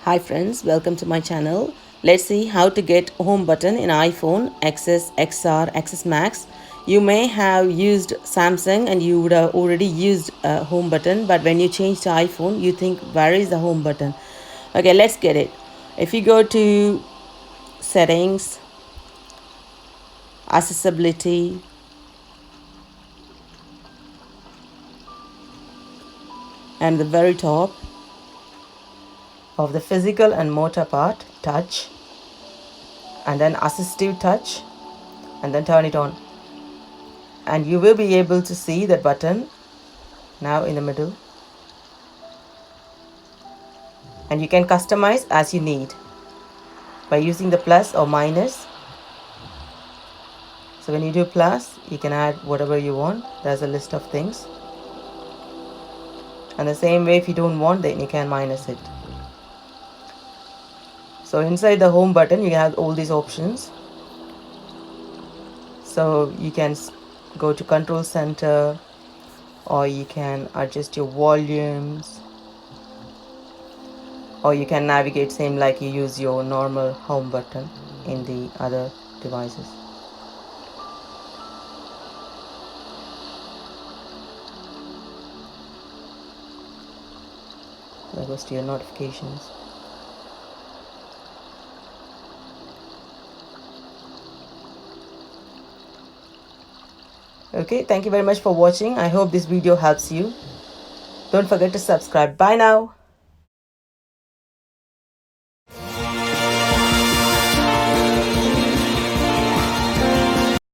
Hi friends, welcome to my channel. Let's see how to get home button in iPhone XS, XR, XS Max. You may have used Samsung and you would have already used a home button, but when you change to iPhone, you think where is the home button? Okay, let's get it. If you go to settings, accessibility, and the very top of the physical and motor part, touch, and then assistive touch, and then turn it on. And you will be able to see that button now in the middle, and you can customize as you need by using the plus or minus. So when you do plus, you can add whatever you want. There's a list of things, and the same way if you don't want, then you can minus it. So inside the home button you have all these options. So you can go to control center, or you can adjust your volumes, or you can navigate same like you use your normal home button in the other devices. That goes to your notifications. Okay, thank you very much for watching. I hope this video helps you. Don't forget to subscribe. Bye now.